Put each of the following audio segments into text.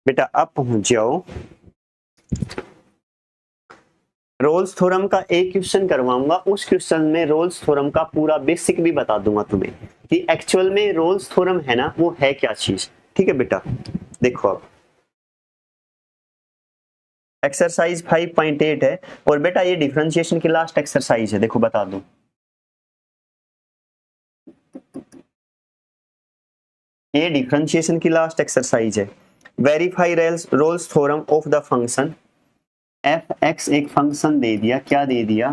बेटा अब पहुंच जाओ, रोल्स थ्योरम का एक क्वेश्चन करवाऊंगा, उस क्वेश्चन में रोल्स थ्योरम का पूरा बेसिक भी बता दूंगा तुम्हें कि एक्चुअल में रोल्स थ्योरम है ना वो है क्या चीज। ठीक है बेटा, देखो अब एक्सरसाइज 5.8 है और बेटा ये डिफरेंशिएशन की लास्ट एक्सरसाइज है। देखो बता दूं, ये डिफरेंशिएशन की लास्ट एक्सरसाइज है। Verify Rolle's theorem of the function f x, एक फंक्शन दे दिया, क्या दे दिया,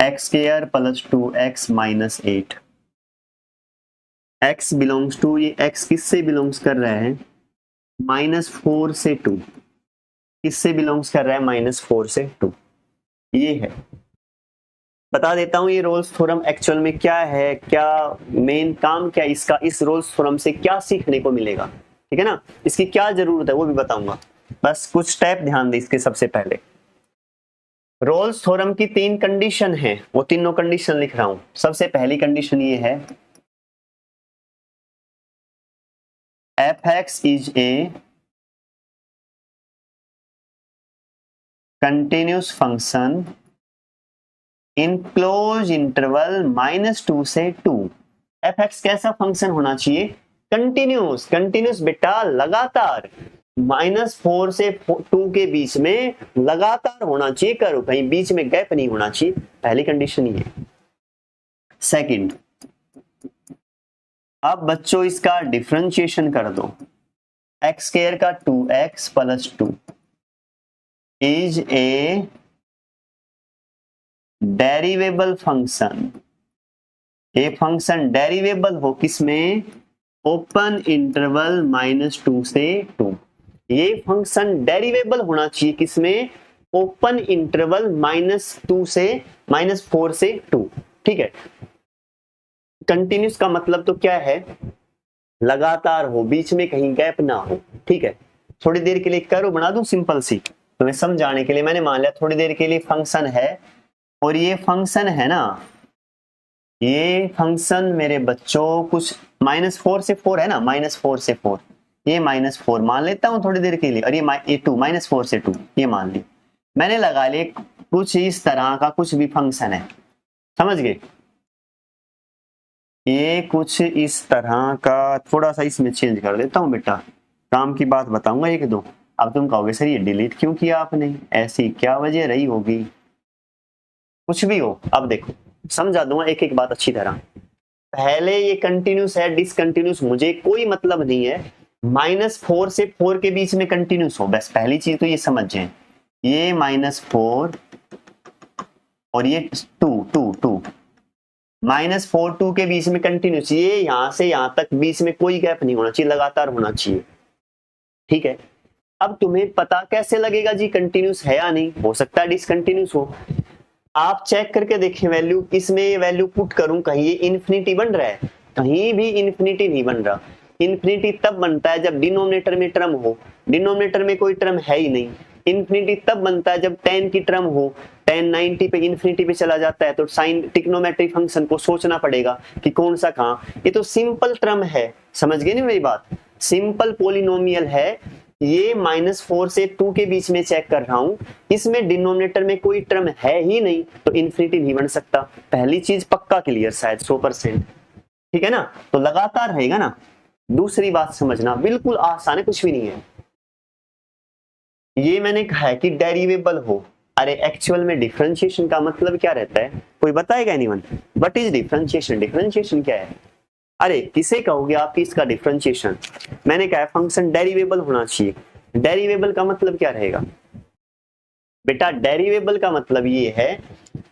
x square plus 2x minus 8। x belongs to, ये x किससे बिलोंग्स कर रहा है, -4 से 2, किससे बिलोंग्स कर रहा है, -4 से 2। ये है, बता देता हूं ये रोल्स थ्योरम एक्चुअल में क्या है, क्या मेन काम क्या इसका, इस रोल्स थ्योरम से क्या सीखने को मिलेगा, ठीक है ना, इसकी क्या जरूरत है वो भी बताऊंगा। बस कुछ स्टेप ध्यान दे इसके। सबसे पहले रोल्स थ्योरम की 3 कंडीशन है, वो तीनों कंडीशन लिख रहा हूं। सबसे पहली कंडीशन ये है, f x is a continuous function in close interval -2 से 2। एफ एक्स कैसा फंक्शन होना चाहिए, कंटिन्यूस, कंटिन्यूस बेटा लगातार, -4 से 2 के बीच में लगातार होना चाहिए, करो कहीं बीच में गैप नहीं होना चाहिए। पहली कंडीशन ये। सेकंड, अब बच्चों इसका डिफरेंशिएशन कर दो, एक्स स्क्वायर का 2x plus 2 is a derivable function. ये फंक्शन डेरिवेबल हो किसमें, ओपन इंटरवल -2 से 2। ये फंक्शन डेरिवेबल होना चाहिए किसमें, ओपन इंटरवल -2 से -4 से 2। ठीक है, कंटिन्यूस का मतलब तो क्या है, लगातार हो, बीच में कहीं गैप ना हो। ठीक है, थोड़ी देर के लिए करो बना दूं सिंपल सी, तुम्हें समझाने के लिए मैंने मान लिया थोड़ी देर के लिए फंक्शन है, और ये फंक्शन है ना, ये फंक्शन मेरे बच्चों कुछ -4 से 4 है ना, -4 से 4, ये -4 मान लेता हूं थोड़ी देर के लिए, और ये 2 -4 से 2 ये मान ली मैंने, लगा ले कुछ इस तरह का कुछ भी फंक्शन है, समझ गए, ये कुछ इस तरह का, थोड़ा सा इसमें चेंज कर देता हूं बेटा, काम की बात बताऊंगा एक दो। अब तुम कहोगे सर ये डिलीट क्यों किया आपने, ऐसी क्या वजह रही होगी, कुछ भी हो। अब देखो समझा दूंगा एक एक बात अच्छी तरह। पहले ये कंटिन्यूस है डिसकंटिन्यूस मुझे कोई मतलब नहीं है, -4 से 4 के बीच में कंटिन्यूस हो, बस पहली चीज तो ये समझ जाए, ये -4 और ये 2 -4 2 के बीच में कंटिन्यूस, ये यहां से यहां तक बीच में कोई गैप नहीं होना चाहिए, लगातार होना चाहिए। ठीक है, अब तुम्हें पता कैसे लगेगा जी कंटिन्यूस है या नहीं, हो सकता है डिसकंटिन्यूस हो, आप चेक करके देखें वैल्यू, इसमें ये वैल्यू पुट करूं, कहीं ये इन्फिनिटी बन रहा है, कहीं भी इन्फिनिटी नहीं बन रहा। इन्फिनिटी तब बनता है जब डिनोमिनेटर में टर्म हो, डिनोमिनेटर में कोई टर्म है ही नहीं। इन्फिनिटी तब बनता है जब tan की टर्म हो, tan 90 पे इन्फिनिटी पे चला जाता है, तो साइन ट्रिग्नोमेट्रिक फंक्शन को सोचना पड़ेगा कि कौन सा कहां, ये तो सिंपल टर्म है, समझ गए नहीं मेरी बात, सिंपल पोलिनोमियल है। ये -4 से 2 के बीच में चेक कर रहा हूं, इसमें डिनोमिनेटर में कोई टर्म है ही नहीं, तो इन्फिनिटी नहीं बन सकता। पहली चीज पक्का क्लियर शायद 100%, ठीक है ना, तो लगातार रहेगा ना। दूसरी बात समझना, बिल्कुल आसान है, कुछ भी नहीं है, ये मैंने कहा है कि डेरिवेबल हो। अरे एक्चुअल में डिफरेंशिएशन का मतलब क्या रहता है, कोई बताएगा anyone, what is differentiation, differentiation क्या है, अरे किसे कहोगे आप कि इसका डिफरेंशिएशन, मैंने कहा फंक्शन डेरिवेबल होना चाहिए। डेरिवेबल का मतलब क्या रहेगा बेटा, डेरिवेबल का मतलब ये है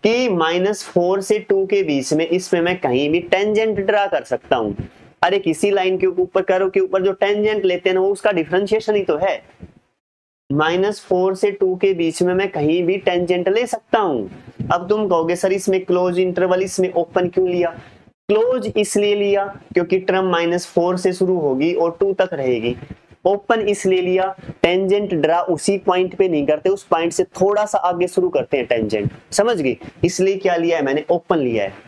कि -4 से 2 के बीच में इसमें मैं कहीं भी टेंजेंट ड्रा कर सकता हूं। अरे किसी लाइन के ऊपर करो के ऊपर जो टेंजेंट लेते हैं ना वो उसका डिफरेंशिएशन ही तो है। -4 से 2 के बीच में मैं कहीं भी टेंजेंट ले सकता हूं। अब तुम कहोगे सर इसमें क्लोज इंटरवल, इसमें ओपन क्यों लिया, क्लोज इसलिए लिया क्योंकि टर्म -4 से शुरू होगी और 2 तक रहेगी। ओपन इसलिए लिया, टेंजेंट ड्रा उसी पॉइंट पे नहीं करते, उस पॉइंट से थोड़ा सा आगे शुरू करते हैं टेंजेंट, समझ गए, इसलिए क्या लिया है मैंने, ओपन लिया है।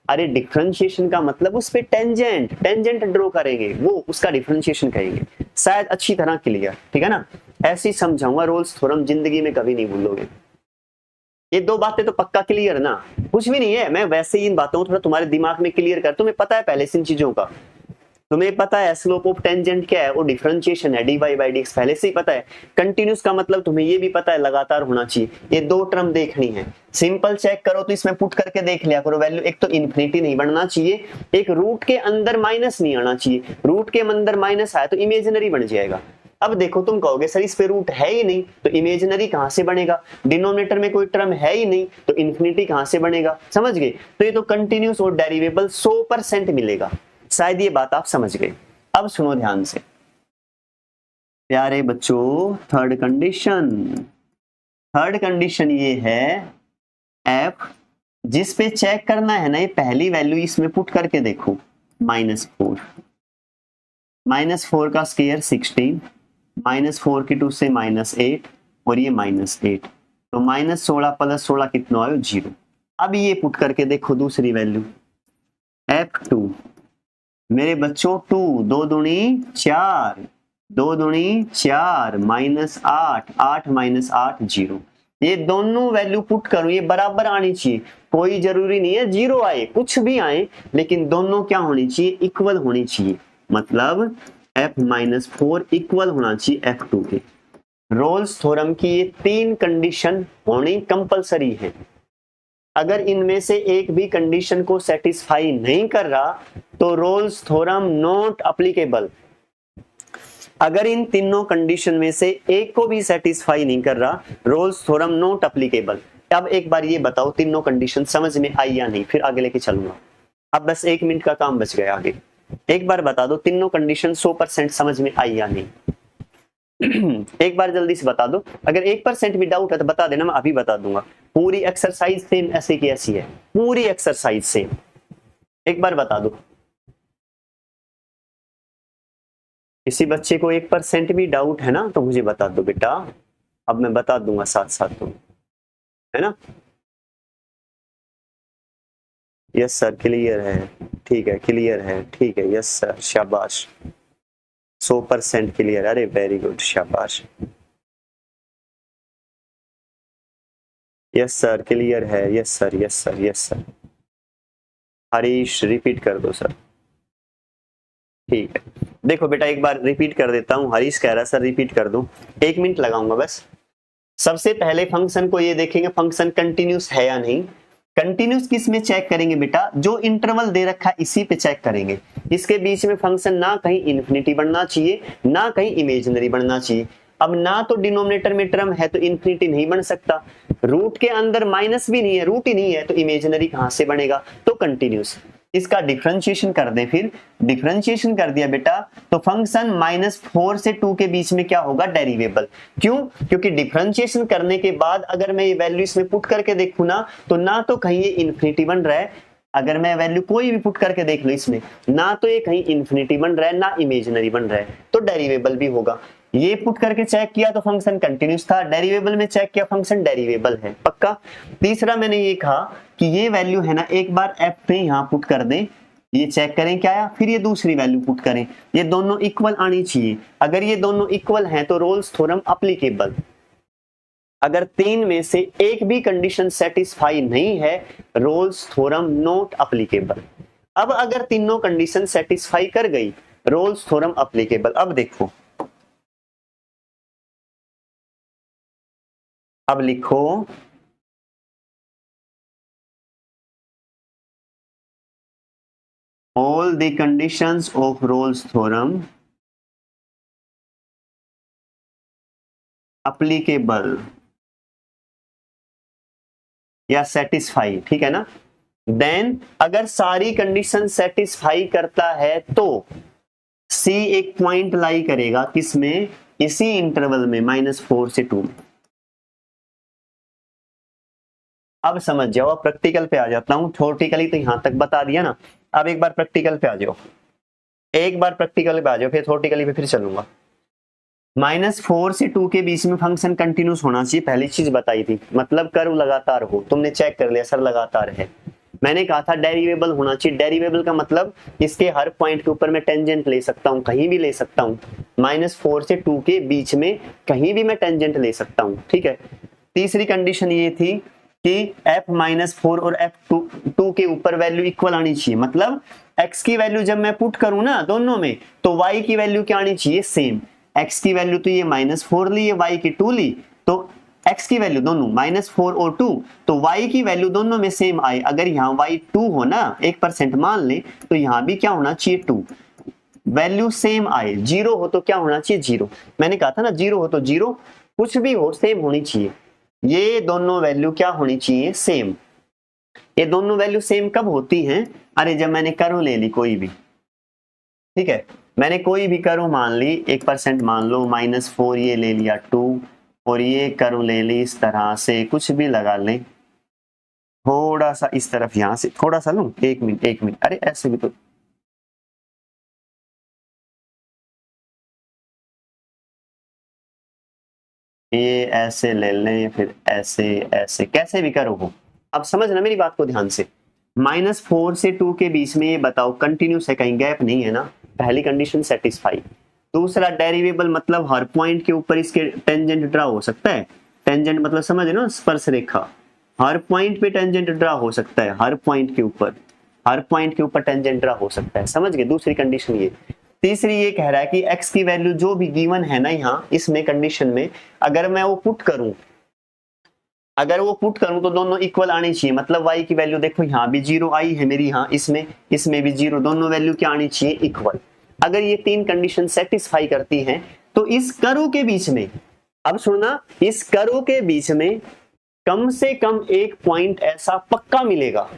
अरे डिफरेंशिएशन का मतलब उस पे टेंजेंट ड्रॉ करेंगे, वो उसका डिफरेंशिएशन कहेंगे। शायद अच्छी तरह क्लियर, ठीक है ना। ऐसे ही समझाऊंगा, रोल्स थ्योरम जिंदगी में कभी नहीं भूलोगे। ये दो बातें तो पक्का क्लियर ना, कुछ भी नहीं है, मैं वैसे ही इन बातों को थोड़ा तुम्हारे दिमाग में क्लियर कर, तुम्हें पता है पहले से इन चीजों का, तुम्हें पता है स्लोप ऑफ टेंजेंट क्या है, वो डिफरेंशिएशन है, dy बाई dx पहले से ही पता है। कंटिन्यूस का मतलब तुम्हें ये भी पता है लगातार होना चाहिए। ये दो टर्म देखनी है, सिंपल चेक करो तो इसमें पुट करके देख लिया करो वैल्यू। एक तो इन्फिनिटी नहीं बनना चाहिए, एक रूट के अंदर माइनस नहीं आना चाहिए। रूट के अंदर माइनस आया तो इमेजिनरी बन जाएगा। अब देखो तुम कहोगे सर इस पे रूट है ही नहीं तो इमेजिनरी कहां से बनेगा, डिनोमिनेटर में कोई टर्म है ही नहीं तो इन्फिनिटी कहां से बनेगा, समझ गए। तो ये तो कंटिन्यूस और डेरिवेबल 100% मिलेगा। शायद ये बात आप समझ गए। अब सुनो ध्यान से प्यारे बच्चों, थर्ड कंडीशन ये है f, जिस पे चेक करना है ना, ये पहली वैल्यू इसमें पुट करके देखो, -4 -4 का स्क्वायर 16, -4 की 2 से -8 और ये -8, तो -16 + 16 कितना आयो 0। अब ये पुट करके देखो दूसरी वैल्यू f2, मेरे बच्चों 2 2 दूनी 4, 2 दूनी 4 -8 8 -8 0। ये दोनों वैल्यू पुट करूं, ये बराबर आनी चाहिए, कोई जरूरी नहीं है 0 आए, कुछ भी आए, लेकिन दोनों क्या होनी चाहिए, इक्वल होनी चाहिए। मतलब f-4 इक्वल होना चाहिए f2 के। रोल्स थ्योरम की ये 3 कंडीशन होनी कंपलसरी है। अगर इनमें से एक भी कंडीशन को सेटिस्फाई नहीं कर रहा तो रोल्स थ्योरम नॉट एप्लीकेबल। अगर इन तीनों कंडीशन में से एक को भी सेटिस्फाई नहीं कर रहा, रोल्स थ्योरम नॉट एप्लीकेबल। अब एक बार ये बताओ तीनों कंडीशन समझ में आई या नहीं, फिर आगे लेके चलूंगा। अब बस 1 मिनट का काम बच गया आगे। एक बार बता दो तीनों कंडीशन 100% समझ में आई या नहीं। एक बार जल्दी से बता दो, अगर 1% भी डाउट है तो बता देना, मैं अभी बता दूंगा। पूरी एक्सरसाइज सेम ऐसे की ऐसी है, पूरी एक्सरसाइज सेम। एक बार बता दो। किसी बच्चे को 1% भी डाउट है ना तो मुझे बता दो बेटा, अब मैं बता दूंगा साथ साथ तुम, है ना। यस सर क्लियर है, ठीक है क्लियर है, ठीक है यस सर शाबाश, 100% क्लियर, अरे वेरी गुड शाबाश। यस सर क्लियर है, yes sir yes sir yes sir. Harish repeat कर दो सर, ठीक है। देखो बेटा एक बार रिपीट कर देता हूँ, हरीश कह रहा सर रिपीट कर दूं, 1 मिनट लगाऊंगा बस। सबसे पहले फंक्शन को ये देखेंगे फंक्शन कंटिन्यूस है या नहीं। कंटिन्यूस किस में चेक करेंगे बेटा, जो इंटरवल दे रखा है इसी पे चेक करेंगे। इसके बीच में फंक्शन ना कहीं इन्फिनिटी बनना चाहिए ना कहीं इमेजिनरी बनना चाहिए। अब ना तो डिनोमिनेटर में टर्म है तो इन्फिनिटी नहीं बन सकता, रूट के अंदर माइनस भी नहीं है, रूट ही नहीं है तो इमेजिनरी कहां से बनेगा, तो कंटिन्यूस। इसका डिफरेंशिएशन कर दें, फिर डिफरेंशिएशन कर दिया बेटा तो फंक्शन -4 से 2 के बीच में क्या होगा, डेरिवेबल। क्यों, क्योंकि डिफरेंशिएशन करने के बाद अगर मैं ये वैल्यू इसमें पुट करके देखूं ना तो ना तो कहीं ये इन्फिनिटी बन रहा है, अगर मैं वैल्यू कोई भी पुट करके देख लो इसमें, ना तो ये कहीं इन्फिनिटी बन रहा है ना इमेजिनरी बन रहा है, तो डेरिवेबल भी होगा। ये पुट करके चेक किया तो फंक्शन कंटिन्यूस था, डेरिवेबल में चेक किया फंक्शन डेरिवेबल है, पक्का। तीसरा मैंने ये कहा कि ये वैल्यू है ना, एक बार f पे यहाँ पुट कर दें, ये चेक करें क्या आया, फिर ये दूसरी वैल्यू पुट करें, ये दोनों इक्वल आनी चाहिए। अगर ये दोनों इक्वल हैं तो रोल्स थ्योरम एप्लीकेबल। अगर 3 में से एक भी कंडीशन सेटिस्फाई नहीं है, रोल्स थ्योरम नॉट एप्लीकेबल। अब अगर तीनों कंडीशन सेटिस्फाई कर गई, रोल्स थ्योरम एप्लीकेबल। अब देखो, अब लिखो all the conditions of Rolle's theorem applicable या सेटिस्फाई, ठीक है ना। देन अगर सारी कंडीशन सेटिस्फाई करता है तो C एक पॉइंट लाई करेगा किसमें, इसी इंटरवल में -4 से 2 में। अब समझ जाओ, अब प्रैक्टिकल पे आ जाता हूं। थ्योरेटिकली तो यहां तक बता दिया ना, अब एक बार प्रैक्टिकल पे आ जाओ, एक बार प्रैक्टिकल पे आ जाओ, फिर थ्योरेटिकली पे फिर चलूंगा। -4 से 2 के बीच में फंक्शन कंटिन्यूस होना चाहिए, पहली चीज बताई थी, मतलब कर्व लगातार हो। तुमने चेक कर लिया सर लगातार है, मैंने कहा था डेरिवेबल होना चाहिए। डेरिवेबल का मतलब इसके हर पॉइंट के ऊपर मैं टेंजेंट ले सकता हूँ, कहीं भी ले सकता हूँ। -4 से 2 के बीच में कहीं भी मैं टेंजेंट ले सकता हूँ, ठीक है। तीसरी कंडीशन ये थी कि f-4 और f2 के ऊपर वैल्यू इक्वल आनी चाहिए, मतलब x की वैल्यू जब मैं पुट करूं ना दोनों में, तो y की वैल्यू क्या आनी चाहिए, सेम। x की वैल्यू तो ये -4 ली, ये y की 2 ली, तो x की वैल्यू दोनों -4 और 2, तो y की वैल्यू दोनों में सेम आई। अगर यहाँ y 2 हो ना, 1% मान ले, तो यहाँ भी क्या होना चाहिए 2, वैल्यू सेम आए। 0 हो तो क्या होना चाहिए 0। मैंने कहा था ना 0 हो तो 0, कुछ भी हो सेम होनी चाहिए। ये दोनों वैल्यू क्या होनी चाहिए, सेम। ये दोनों वैल्यू सेम कब होती हैं, अरे जब मैंने कर्व ले ली कोई भी, ठीक है, मैंने कोई भी कर्व मान ली, 1% मान लो, -4 ये ले लिया 2, और ये कर्व ले ली इस तरह से, कुछ भी लगा लें, थोड़ा सा इस तरफ, यहां से थोड़ा सा लूं, 1 मिनट, अरे ऐसे भी तो, ये ऐसे ले लें, फिर ऐसे ऐसे, कैसे भी करो हो। अब समझना मेरी बात को ध्यान से, -4 से 2 के बीच में ये बताओ कंटिन्यूस है, कहीं गैप नहीं है ना, पहली कंडीशन सेटिस्फाई। दूसरा डेरिवेबल मतलब हर पॉइंट के ऊपर इसके टेंजेंट ड्रा हो सकता है। टेंजेंट मतलब समझ ना, स्पर्श रेखा, हर पॉइंट पे टेंजेंट ड्रा हो सकता है, हर पॉइंट के ऊपर, हर पॉइंट के ऊपर टेंजेंट ड्रा हो सकता है, समझ गए। दूसरी कंडीशन ये। तीसरी ये कह रहा है कि x की वैल्यू जो भी गिवन है ना यहाँ इसमें कंडीशन में, अगर मैं वो पुट करूं, अगर वो पुट करूं तो दोनों इक्वल आनी चाहिए, मतलब y की वैल्यू देखो यहाँ भी 0 आई है मेरी, यहाँ इसमें भी 0, दोनों वैल्यू क्या आनी चाहिए, इक्वल। अगर ये तीन कंडीशन सेटिस्फाई करती हैं तो इस कर्व के बीच में, अब सुनना, इस कर्व के बीच में कम से कम एक पॉइंट ऐसा पक्का मिलेगा,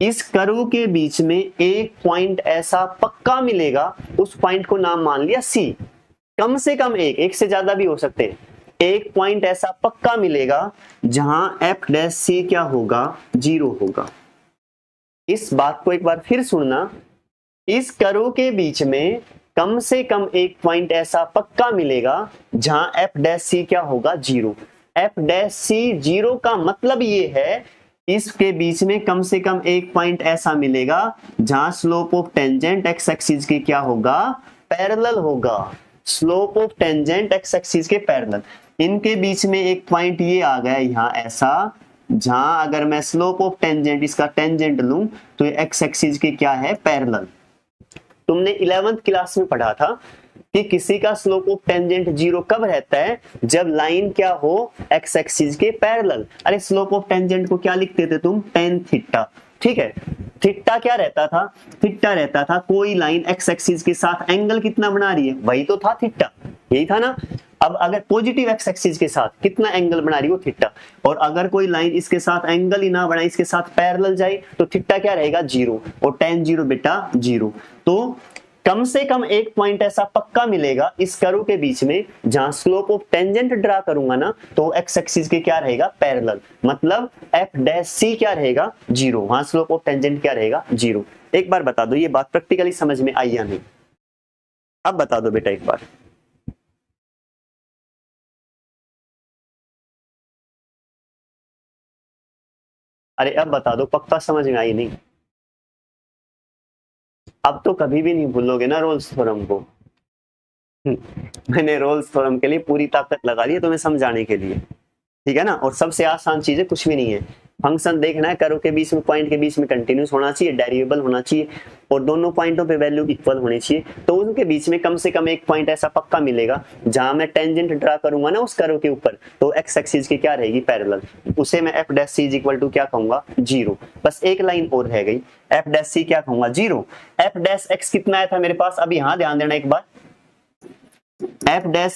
इस कर्व के बीच में एक पॉइंट ऐसा पक्का मिलेगा, उस पॉइंट को नाम मान लिया C। कम से कम एक से ज्यादा भी हो सकते हैं, एक पॉइंट ऐसा पक्का मिलेगा जहां f' क्या होगा, 0 होगा। इस बात को एक बार फिर सुनना, इस कर्व के बीच में कम से कम एक पॉइंट ऐसा पक्का मिलेगा जहां f' क्या होगा, 0। f' 0 का मतलब ये है इसके बीच में कम से कम एक पॉइंट ऐसा मिलेगा जहां slope of tangent x axis के क्या होगा, पैरेलल होगा। Slope of tangent x axis के पैरेलल, इनके बीच में एक पॉइंट ये आ गया यहाँ ऐसा, जहां अगर मैं स्लोप ऑफ टेंजेंट इसका टेंजेंट लूं तो ये x एक्सिस के क्या है, पैरेलल। तुमने 11th क्लास में पढ़ा था कि किसी का स्लोप ऑफ टेंजेंट 0 कब रहता है, जब लाइन क्या हो, x एक्सिस के पैरेलल। अरे स्लोप ऑफ टेंजेंट को क्या लिखते थे तुम, tan थीटा, ठीक है। थीटा क्या रहता था, थीटा रहता था कोई लाइन x एक्सिस के साथ एंगल कितना बना रही है, वही तो था थीटा, यही था ना। अब अगर पॉजिटिव x एक्सिस के साथ कितना एंगल बना रही है वो थीटा, और अगर कोई लाइन इसके साथ एंगल ही ना बनाए, इसके साथ पैरेलल जाए, तो थीटा क्या रहेगा, 0, और tan 0 बेटा 0। तो कम से कम एक पॉइंट ऐसा पक्का मिलेगा इस कर्व के बीच में जहां स्लोप ऑफ टेंजेंट ड्रा करूंगा ना, तो x एक्सिस के क्या रहेगा, पैरेलल, मतलब f' क्या रहेगा, 0, वहां स्लोप ऑफ टेंजेंट क्या रहेगा, 0। एक बार बता दो ये बात प्रैक्टिकली समझ में आई या नहीं, अब बता दो बेटा एक बार। अरे अब बता दो, पक्का समझ में आई नहीं, अब तो कभी भी नहीं भूलोगे ना रोल्स थ्योरम को। मैंने रोल्स थ्योरम के लिए पूरी ताकत लगा दी है तुम्हें समझाने के लिए, ठीक है ना। और सबसे आसान चीज है, कुछ भी नहीं है, फंक्शन देखना है, कर्व के बीच में, पॉइंट के बीच में कंटिन्यूस होना चाहिए, डेरिवेबल होना चाहिए, और दोनों पॉइंटों पे वैल्यू इक्वल होनी चाहिए। तो उनके बीच में कम से कम एक पॉइंट ऐसा पक्का मिलेगा जहां मैं टेंजेंट ड्रा करूंगा ना उस कर्व के ऊपर, तो x एक्सिस की क्या रहेगी, पैरेलल, उसे मैं f' इज इक्वल टू क्या कहूंगा, 0। बस एक लाइन और रह गई, f' क्या कहूंगा, 0। f' कितना आया था मेरे पास, अब यहां ध्यान देना एक बार,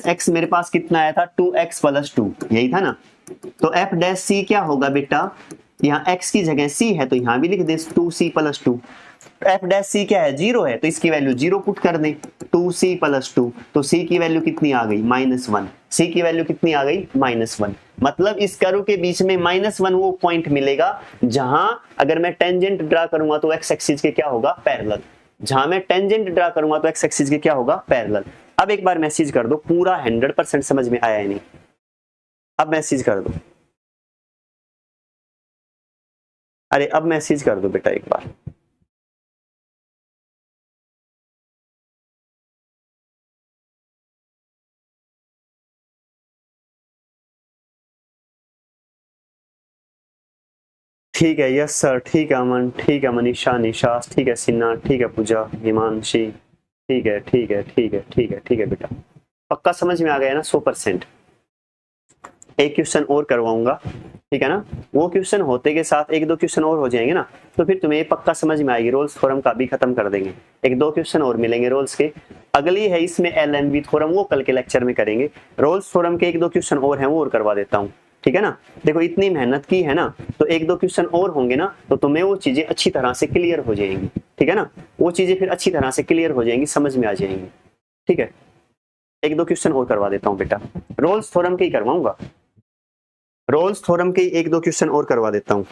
f' मेरे पास कितना आया था, 2x + 2, यही था ना। तो f' क्या होगा बेटा, यहाँ x की जगह c है तो यहाँ भी लिख दे 2c + 2। f' क्या है, 0 है, तो इसकी वैल्यू 0 पुट कर दें, 2c + 2, तो c की वैल्यू कितनी आ गई, -1। c की वैल्यू कितनी आ गई, -1। मतलब इस कर्व के बीच में -1 वो पॉइंट मिलेगा जहां अगर मैं टेंजेंट ड्रा करूंगा तो x एक्सिस के क्या होगा, पैरेलल। जहां मैं टेंजेंट ड्रा करूंगा तो x एक्सिस के क्या होगा, पैरेलल। अब एक बार मैसेज कर दो, पूरा 100% समझ में आया है नहीं, अब मैसेज कर दो। अरे अब मैसेज कर दो बेटा एक बार। ठीक है, यस सर, ठीक है अमन, ठीक है मनीषा, निशास, ठीक है सिन्हा, ठीक है पूजा, हिमांशी, ठीक है ठीक है ठीक है ठीक है ठीक है बेटा, पक्का समझ में आ गया ना 100%। एक क्वेश्चन और करवाऊंगा, ठीक है ना, वो क्वेश्चन होते के साथ एक दो क्वेश्चन और हो जाएंगे ना, तो फिर तुम्हें पक्का समझ में आएगी। रोल्स थ्योरम का भी खत्म कर देंगे, एक दो क्वेश्चन और मिलेंगे रोल्स के। अगली है इसमें एलएनबी थ्योरम, वो कल के लेक्चर में करेंगे। रोल्स थ्योरम के एक दो क्वेश्चन और हैं, वो और करवा देता हूँ, ठीक है ना। देखो इतनी मेहनत की है ना, तो एक दो क्वेश्चन और होंगे ना, तो तुम्हें वो चीजें अच्छी तरह से क्लियर हो जाएंगी, ठीक है ना, वो चीजें फिर अच्छी तरह से क्लियर हो जाएंगी, समझ में आ जाएंगी, ठीक है। एक दो क्वेश्चन और करवा देता हूँ बेटा, रोल्स थ्योरम के ही करवाऊंगा, रोल्स थ्योरम के एक दो क्वेश्चन और करवा देता हूं।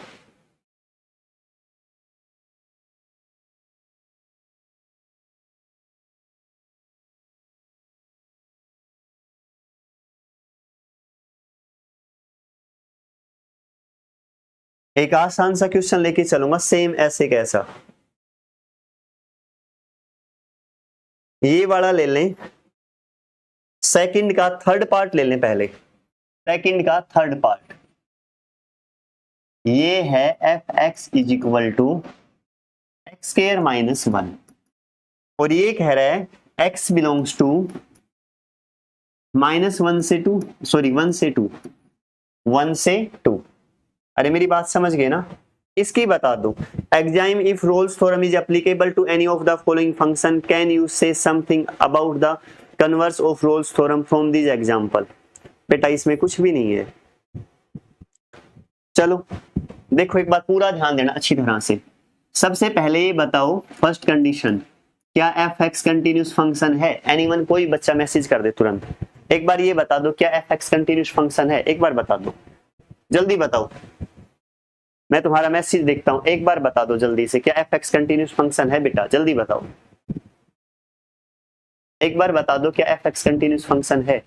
एक आसान सा क्वेश्चन लेके चलूंगा, सेम ऐसे कैसा, ये वाला ले लें, सेकंड का थर्ड पार्ट ले लें पहले, सेकंड का थर्ड पार्ट, ये है f x is equal to x square minus 1, और ये कह रहा है एक्स बिलोंग्स टू -1 से 2, सॉरी 1 से 2, 1 से 2। अरे मेरी बात समझ गए ना, इसकी बता दो, examine if Rolle's theorem is applicable to any of the following function, can you say something about the converse of Rolle's theorem from this example. बेटा इसमें कुछ भी नहीं है, चलो देखो एक बात पूरा ध्यान देना अच्छी तरह से। सबसे पहले ये बताओ फर्स्ट कंडीशन, क्या एफ एक्स कंटिन्यूस फंक्शन है? एनीवन, कोई बच्चा मैसेज कर दे तुरंत, एक बार ये बता दो क्या एफ एक्स कंटिन्यूस फंक्शन है, एक बार बता दो, जल्दी बताओ, मैं तुम्हारा मैसेज देखता हूं, एक बार बता दो जल्दी से, क्या एफ एक्स कंटिन्यूस फंक्शन है बेटा, जल्दी बताओ, एक बार बता दो क्या एफ एक्स कंटिन्यूस फंक्शन है,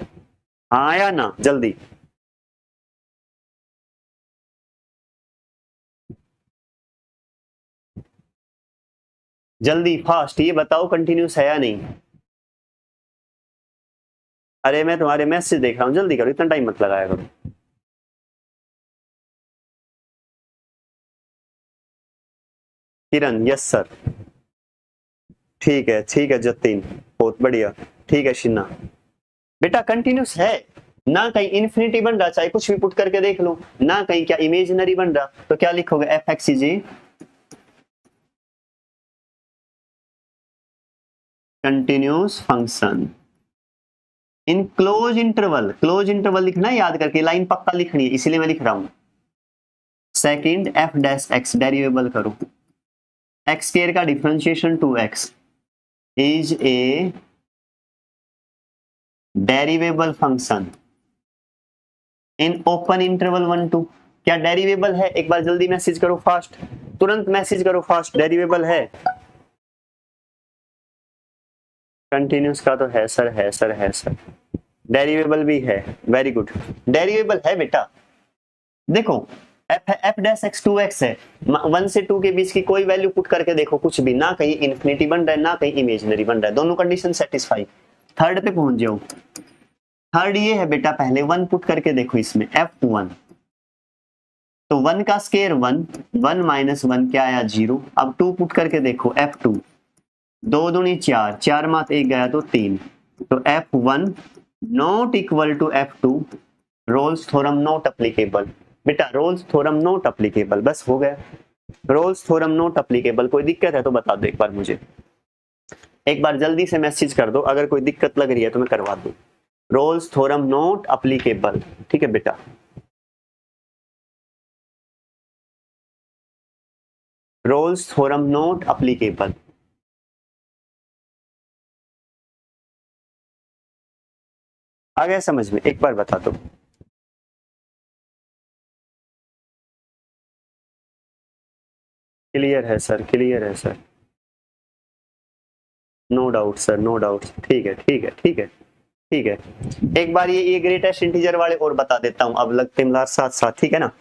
हाँ या ना, जल्दी। जल्दी फास्ट ये बताओ कंटिन्यूस है या नहीं। अरे मैं तुम्हारे मैसेज देख रहा हूं, जल्दी करो, इतना टाइम मत लगाया करो। किरण, यस सर, ठीक है जतिन, बहुत बढ़िया, ठीक है शिन्ना, बेटा कंटिन्यूस है ना, कहीं इन्फिनिटी बन रहा, चाहे कुछ भी पुट करके देख लो ना, कहीं क्या इमेजिनरी बन रहा, तो क्या लिखोगे, F x is a continuous function in close interval, close interval लिखना है याद करके, लाइन पक्का लिखनी है, इसीलिए मैं लिख रहा हूं। Second f dash x derivable करो, एक्स स्क्वायर का differentiation 2x is a derivable function in open interval 1 2, क्या डेरिवेबल है, एक बार जल्दी मैसेज करो फास्ट, तुरंत मैसेज करो फास्ट, डेरिवेबल है, कंटिन्यूस का तो है सर, है सर, है सर, डेरिवेबल भी है, वेरी गुड, डेरिवेबल है बेटा। देखो एफ डैश एक्स 2x है, 1 से 2 के बीच की कोई वैल्यू पुट करके देखो, कुछ भी ना, कहीं इन्फिनिटी बन रहा है ना कहीं इमेजिनरी बन रहा है, दोनों कंडीशन सेटिस्फाई। थर्ड पे पहुंच जाओ, थर्ड ये है बेटा, पहले 1 पुट करके देखो इसमें, f1, तो 1 का स्क्वायर 1, 1 माइनस 1 क्या आया 0, अब 2 पुट करके देखो f2, 2 दूनी 4, 4 मात 1 गया तो 3, तो f1 not equal to f2, Rolle's theorem not applicable. बेटा रोल्स थ्योरम नॉट एप्लीकेबल, बस हो गया, रोल्स थ्योरम नॉट एप्लीकेबल। कोई दिक्कत है तो बता दो एक बार मुझे, एक बार जल्दी से मैसेज कर दो, अगर कोई दिक्कत लग रही है तो मैं करवा दूं। रोल्स थ्योरम नॉट एप्लीकेबल, ठीक है बेटा, रोल्स थ्योरम नॉट एप्लीकेबल। आ गया समझ में, एक बार बता दो। क्लियर है सर, क्लियर है sir, no doubt sir, no doubt, ठीक है ठीक है ठीक है ठीक है। एक बार ये ग्रेटेस्ट इंटीजर वाले और बता देता हूं, अब लगते हैं साथ साथ, ठीक है ना।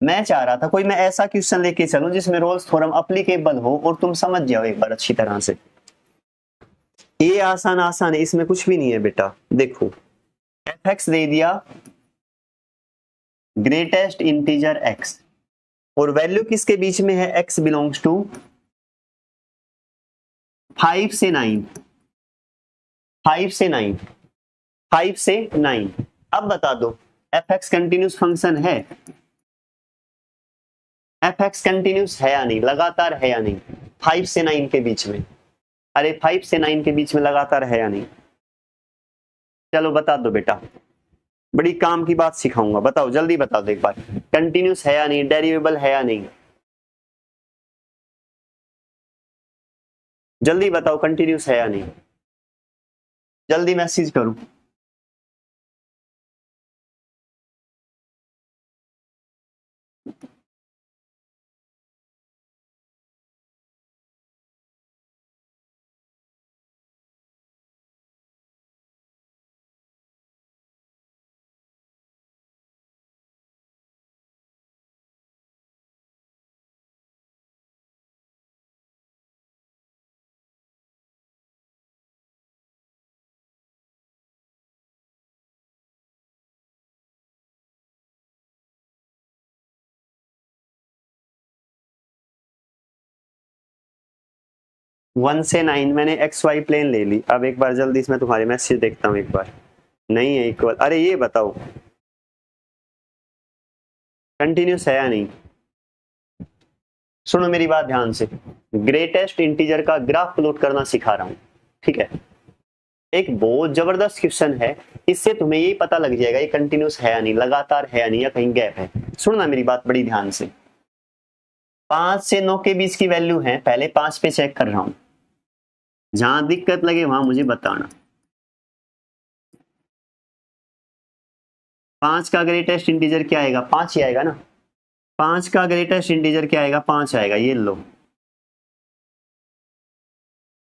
मैं चाह रहा था कोई मैं ऐसा क्वेश्चन लेके चलूं जिसमें रोल्स थ्योरम एप्लीकेबल हो और तुम समझ जाओ एक बार अच्छी तरह से। ये आसान आसान है, इसमें कुछ भी नहीं है बेटा। देखो एफ एक्स दे दिया ग्रेटेस्ट इंटीजर एक्स, और वैल्यू किसके बीच में है, एक्स बिलोंग्स टू 5 से 9, 5 से 9, 5 से 9। अब बता दो एफ एक्स कंटिन्यूस फंक्शन है, एफ एक्स कंटिन्यूस है या नहीं, लगातार है या नहीं 5 से 9 के बीच में। अरे 5 से 9 के बीच में लगातार है या नहीं, चलो बता दो बेटा, बड़ी काम की बात सिखाऊंगा, बताओ जल्दी बता दो एक बार, कंटिन्यूस है या नहीं, डेरिवेबल है या नहीं, जल्दी बताओ कंटिन्यूस है या नहीं, जल्दी मैसेज करूं। वन से 9 मैंने एक्स वाई प्लेन ले ली। अब एक बार जल्दी इसमें तुम्हारे मैसेज देखता हूं एक बार, नहीं है इक्वल। अरे ये बताओ कंटिन्यूस है या नहीं, सुनो मेरी बात ध्यान से, ग्रेटेस्ट इंटीजर का ग्राफ प्लॉट करना सिखा रहा हूं, ठीक है। एक बहुत जबरदस्त क्वेश्चन है, इससे तुम्हें ये पता लग जाएगा ये कंटिन्यूस है या नहीं, लगातार है या नहीं, या कहीं गैप है। सुनना मेरी बात बड़ी ध्यान से, 5 से 9 के बीच की वैल्यू है, पहले 5 पे चेक कर रहा हूं, जहां दिक्कत लगे वहां मुझे बताना। 5 का ग्रेटेस्ट इंटीजर क्या आएगा, 5 ही आएगा ना, 5 का ग्रेटेस्ट इंटीजर क्या आएगा, 5 आएगा, ये लो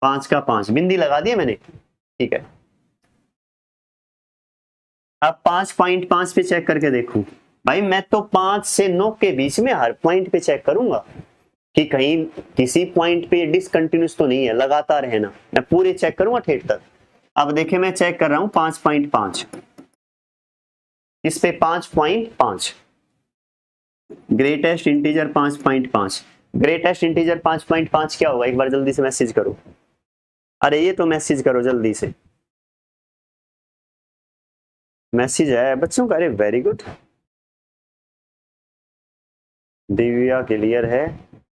5 का 5 बिंदी लगा दिए मैंने, ठीक है। अब 5.5 पे चेक करके देखूं, भाई मैं तो 5 से 9 के बीच में हर पॉइंट पे चेक करूंगा कि कहीं किसी पॉइंट पे डिसकंटिन्यूस तो नहीं है, लगातार है ना, मैं पूरे चेक करूंगा ठेठ तक। अब देखे मैं चेक कर रहा हूं 5.5, इस पे 5.5, ग्रेटेस्ट इंटीजर 5.5, ग्रेटेस्ट इंटीजर 5.5 क्या होगा, एक बार जल्दी से मैसेज करो। अरे ये तो मैसेज करो जल्दी से, मैसेज है बच्चों का, अरे वेरी गुड, दिव्या क्लियर है,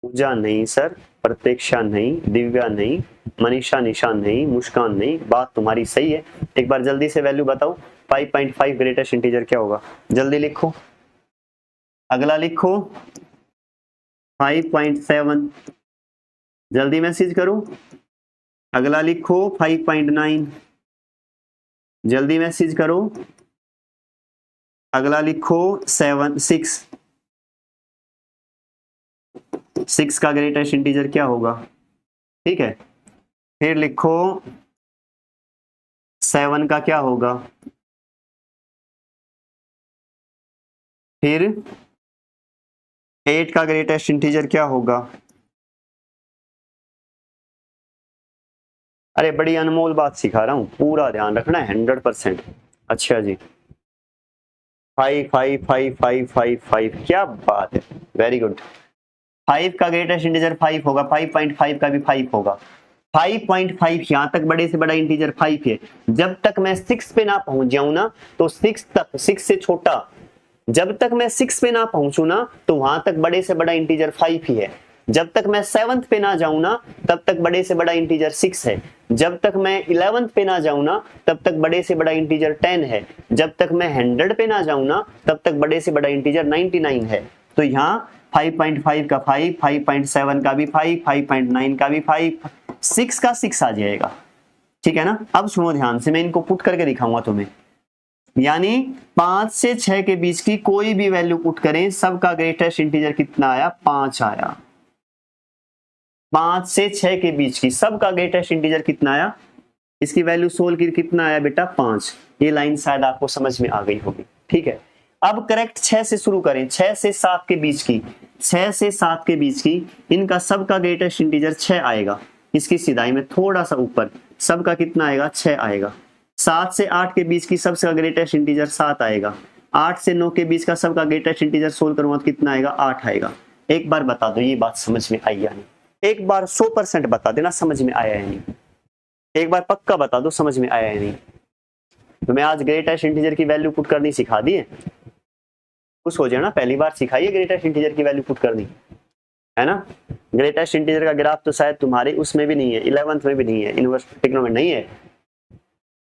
पूजा नहीं सर, प्रतीक्षा नहीं, दिव्या नहीं, मनीषा निशान नहीं, मुस्कान नहीं, बात तुम्हारी सही है। एक बार जल्दी से वैल्यू बताओ, 5.5 ग्रेटेस्ट इंटीजर क्या होगा, जल्दी लिखो, अगला लिखो 5.7, जल्दी मैसेज करो, अगला लिखो 5.9, जल्दी मैसेज करो, अगला लिखो 6 का ग्रेटेस्ट इंटीजर क्या होगा, ठीक है। फिर लिखो 7 का क्या होगा, फिर 8 का ग्रेटेस्ट इंटीजर क्या होगा। अरे बड़ी अनमोल बात सिखा रहा हूं, पूरा ध्यान रखना है 100%। अच्छा जी 5, क्या बात है, वेरी गुड। 5 का ग्रेटेस्ट इंटीजर 5 होगा, 5.5 का भी 5 होगा, 5.5 यहां तक बड़े से बड़ा इंटीजर 5 है। जब तक मैं 6 पे ना पहुंच जाऊं ना, तो 6 तक, 6 से छोटा, जब तक मैं 6 पे ना पहुंचू ना, तो वहां तक बड़े से बड़ा इंटीजर 5 ही है। जब तक मैं 7th पे ना जाऊं ना, तब तक बड़े से बड़ा इंटीजर 6 है। जब तक मैं 11th पे ना जाऊं ना, तब तक बड़े से बड़ा इंटीजर 10 है। जब तक मैं 100 पे ना जाऊं ना, तब तक बड़े से बड़ा इंटीजर 99 है। तो यहाँ 5.5 का 5, 5.7 का भी 5, 5.9 का भी 5, 6 का 6 आ जाएगा, ठीक है ना। अब सुनो ध्यान से, मैं इनको पुट करके दिखाऊंगा तुम्हें, यानी 5 से 6 के बीच की कोई भी वैल्यू पुट करें, सबका ग्रेटेस्ट इंटीजर कितना आया, 5 आया। 5 से 6 के बीच की सबका ग्रेटेस्ट इंटीजर कितना आया, इसकी वैल्यू सोल्व की कितना आया बेटा, 5। ये लाइन शायद आपको समझ में आ गई होगी, ठीक है। अब करेक्ट 6 से शुरू करें, 6 से 7 के बीच की, 6 से 7 के बीच की, इनका सबका ग्रेटेस्ट इंटीजर 6 आएगा। इसकी सीधाई में थोड़ा सा ऊपर सबका कितना आएगा, 6 आएगा। 7 से 8 के बीच की सबका ग्रेटेस्ट इंटीजर 7 आएगा। 8 से 9 के बीच का सबका ग्रेटेस्ट इंटीजर सोल्व करूंगा तो कितना आएगा, 8 आएगा। एक बार बता दो ये बात समझ में आई या नहीं, एक बार 100% बता देना समझ में आया या नहीं, एक बार पक्का बता दो समझ में आया या नहीं। तो मैं आज ग्रेटेस्ट इंटीजर की वैल्यू पुट करनी सिखा दी है, खुश हो जाना, पहली बार सिखाइए ग्रेटेस्ट इंटीजर की वैल्यू पुट करनी, है ना। ग्रेटेस्ट इंटीजर का ग्राफ तो शायद तुम्हारे उसमें भी नहीं है, 11th में भी नहीं है, यूनिवर्स टेक्नो में नहीं है।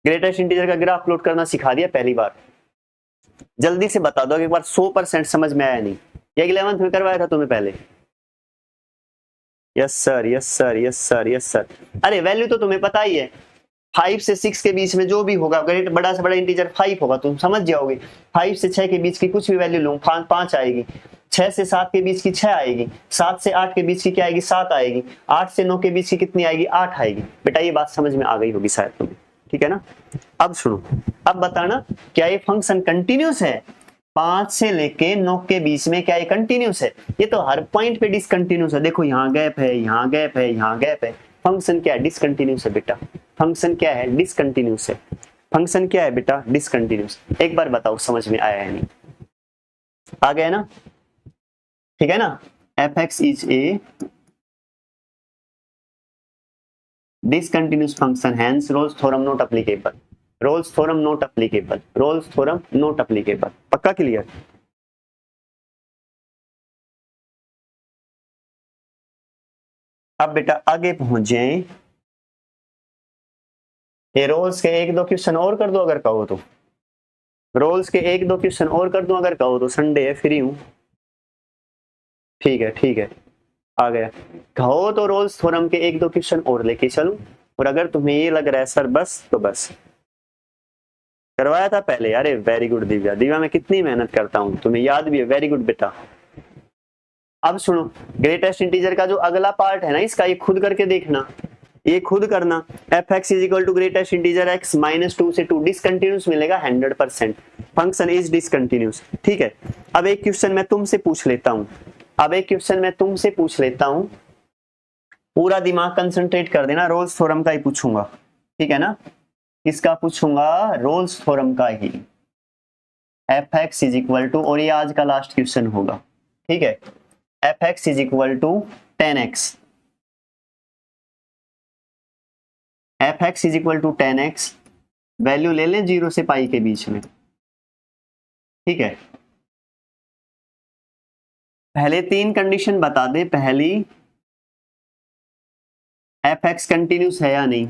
ग्रेटेस्ट इंटीजर का ग्राफ प्लॉट करना सिखा दिया पहली बार। जल्दी से बता दो एक बार 100% समझ में आया नहीं, ये 11th में करवाया था तुम्हें पहले। Yes sir, yes sir, yes sir, yes sir. अरे वैल्यू तो तुम्हें पता ही है, 5 से 6 के बीच में जो भी होगा, अगर बड़ा से बड़ा इंटीजर 5 होगा तुम समझ जाओगे। 5 से 6 के बीच की कुछ भी वैल्यू लूं 5 आएगी। 6 से 7 के बीच की 6 आएगी। 7 से 8 के बीच की क्या आएगी, 7 आएगी। 8 से 9 के बीच की कितनी आएगी, 8 आएगी। बेटा ये बात समझ में आ गई होगी शायद तुम्हें, ठीक है ना। अब सुनो, अब बताना क्या ये फंक्शन कंटिन्यूस है। 5 से लेके 9 के बीच में क्या ये कंटिन्यूस है, ये तो हर पॉइंट पे डिसकंटिन्यूस है। देखो यहाँ गैप है, यहाँ गैप है, यहाँ गैप है। फंक्शन क्या है, डिसकंटिन्यूस है बेटा। फंक्शन क्या है, डिसकंटिन्यूस है। फंक्शन क्या है बेटा, डिसकंटिन्यूस। एक बार बताओ समझ में आया है नहीं, आ गया ना, ठीक है ना। F x is a discontinuous function, hence Rolle's theorem not applicable. Rolle's theorem not applicable. Rolle's theorem not applicable. पक्का क्लियर। अब बेटा आगे पहुंच जाए, ये रोल्स के 1-2 क्वेश्चन और कर दो अगर कहो तो, रोल्स के 1-2 क्वेश्चन और कर दूं अगर कहो तो, संडे है फ्री हूं। ठीक है ठीक है, आ गया। कहो तो रोल्स थ्योरम के 1-2 क्वेश्चन और लेके चलूं, और अगर तुम्हें ये लग रहा है सर बस तो बस, करवाया था पहले। अरे वेरी गुड दिव्या, दिव्या मैं कितनी मेहनत करता हूँ, तुम्हें याद भी है, वेरी गुड बेटा। अब सुनो, ग्रेटेस्ट इंटीजर का जो अगला पार्ट है ना इसका, ये खुद करके देखना, ये खुद करना। F x is equal to greatest integer x -2 से 2 डिसकंटिन्यूस मिलेगा 100%। फंक्शन इज डिसकंटिन्यूस, ठीक है। अब एक क्वेश्चन मैं तुमसे पूछ लेता हूँ, अब एक क्वेश्चन मैं तुमसे पूछ लेता हूँ, पूरा दिमाग कंसंट्रेट कर देना, रोल्स थ्योरम का ही पूछूंगा, ठीक है ना। किसका पूछूंगा, रोल्स थ्योरम का ही। F x is equal to, और ये आज का लास्ट क्वेश्चन होगा, ठीक है। F x is equal to 10x, f x is equal to 10x, value ले लें 0 से पाई के बीच में, ठीक है। पहले 3 कंडीशन बता दे, पहली एफ एक्स कंटिन्यूस है या नहीं,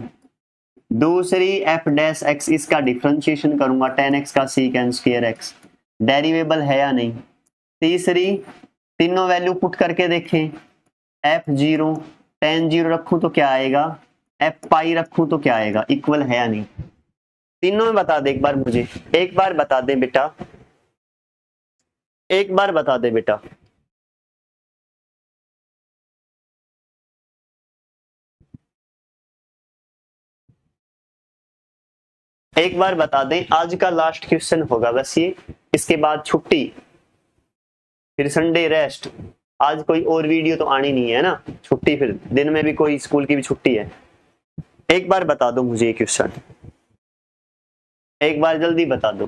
दूसरी एफ डैश एक्स, इसका डिफरेंशिएशन करूंगा 10x का सीकेंड स्क्वायर x, डेरिवेबल है या नहीं। तीसरी, तीनों वैल्यू पुट करके देखें, f0 tan 0 रखूं तो क्या आएगा, f पाई रखूं तो क्या आएगा, इक्वल है या नहीं। तीनों में बता दे एक बार मुझे, एक बार बता दे बेटा, एक बार बता दे बेटा। एक बार बता दें, आज का लास्ट क्वेश्चन होगा बस ये, इसके बाद छुट्टी, फिर संडे रेस्ट। आज कोई और वीडियो तो आनी नहीं है ना, छुट्टी, फिर दिन में भी कोई स्कूल की भी छुट्टी है। एक बार बता दो मुझे ये क्वेश्चन, एक बार जल्दी बता दो,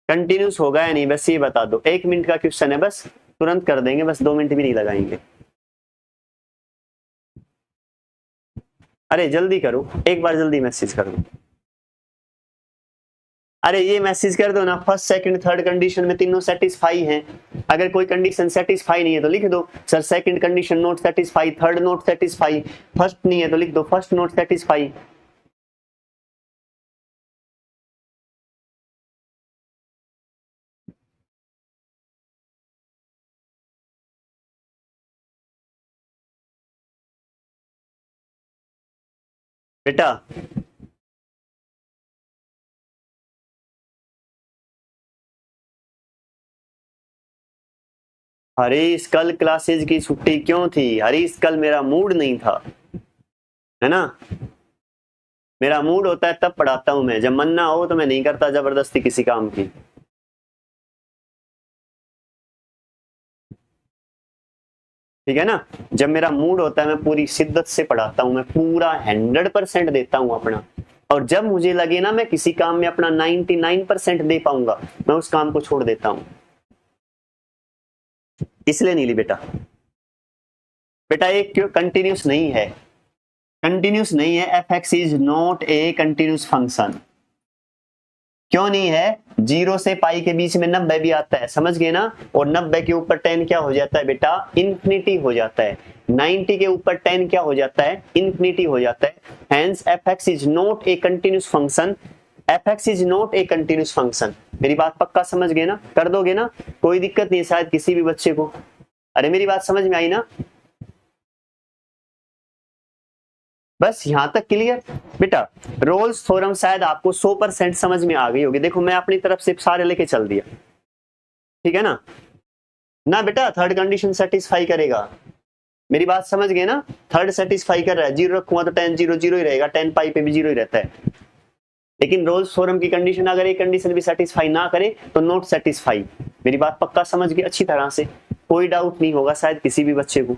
कंटिन्यूस होगा या नहीं, बस ये बता दो। 1 मिनट का क्वेश्चन है, बस तुरंत कर देंगे, बस 2 मिनट भी नहीं लगाएंगे। अरे जल्दी करो, एक बार जल्दी मैसेज कर दो। अरे ये मैसेज कर दो ना, फर्स्ट सेकंड थर्ड कंडीशन में तीनों सेटिस्फाई हैं। अगर कोई कंडीशन सेटिस्फाई नहीं है तो लिख दो sir second condition not satisfy, third not satisfy, first नहीं है तो लिख दो फर्स्ट नॉट सेटिस्फाई। बेटा हरीश कल क्लासेज की छुट्टी क्यों थी, हरीश कल मेरा मूड नहीं था, है ना। मेरा मूड होता है तब पढ़ाता हूं मैं, जब मन ना हो तो मैं नहीं करता जबरदस्ती किसी काम की। ठीक है ना। जब मेरा मूड होता है मैं पूरी शिद्दत से पढ़ाता हूँ, मैं पूरा 100% देता हूँ अपना, और जब मुझे लगे ना मैं किसी काम में अपना 99% दे पाऊंगा, मैं उस काम को छोड़ देता हूँ। इसलिए नहीं ली बेटा, बेटा ये क्यों कंटिन्यूस नहीं है, कंटिन्यूस नहीं है। F x is not a continuous function. क्यों नहीं है? 0 से पाई के बीच में 90 भी आता है, समझ गए ना। और 90 के ऊपर 10 क्या हो जाता है बेटा? इन्फिनिटी हो जाता है। 90 के ऊपर 10 क्या हो जाता है? इन्फिनिटी हो जाता है। Hence F x is not a continuous function. F x is not a continuous function. मेरी बात पक्का समझ गए ना? कर दोगे ना? कोई दिक्कत नहीं शायद किसी भी बच्चे को। अरे मेरी बात समझ में आई ना? बस यहां तक क्लियर बेटा। रोल्स थ्योरम शायद आपको 100% समझ में आ गई होगी। देखो मैं अपनी तरफ से सारे लेके चल दिया, ठीक है ना। ना बेटा थर्ड कंडीशन सेटिस्फाई करेगा, मेरी बात समझ गए ना। थर्ड सेटिस्फाई कर रहा है, 0 रखूंगा तो 10 0 0 ही रहेगा, 10 पाई पे भी 0 ही रहता है। लेकिन रोल्स थ्योरम की कंडीशन अगर एक कंडीशन भी सेटिस्फाई ना करे तो नॉट सेटिस्फाई। मेरी बात पक्का समझ गए अच्छी तरह से, कोई डाउट नहीं होगा शायद किसी भी बच्चे को।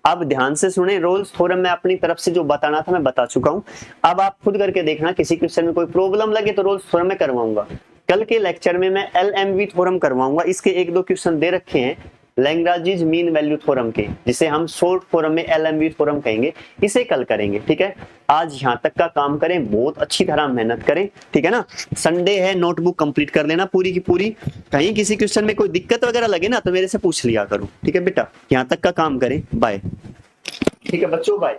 अब ध्यान से सुने, रोल्स थ्योरम मैं अपनी तरफ से जो बताना था मैं बता चुका हूं। अब आप खुद करके देखना, किसी क्वेश्चन में कोई प्रॉब्लम लगे तो रोल्स थ्योरम में करवाऊंगा। कल के लेक्चर में मैं एलएमवी थ्योरम करवाऊंगा। इसके 1-2 क्वेश्चन दे रखे हैं लैग्रांज मीन वैल्यू थ्योरम के, जिसे हम शॉर्ट फॉर्म में एलएमवी थ्योरम कहेंगे। इसे कल करेंगे, ठीक है। आज यहां तक का काम करें, बहुत अच्छी तरह मेहनत करें, ठीक है ना। संडे है, नोटबुक कंप्लीट कर लेना पूरी की पूरी। कहीं किसी क्वेश्चन में कोई दिक्कत वगैरह लगे ना तो मेरे से पूछ लिया करो, ठीक है बेटा। यहां तक का काम करें। बाय, ठीक है बच्चों, बाय।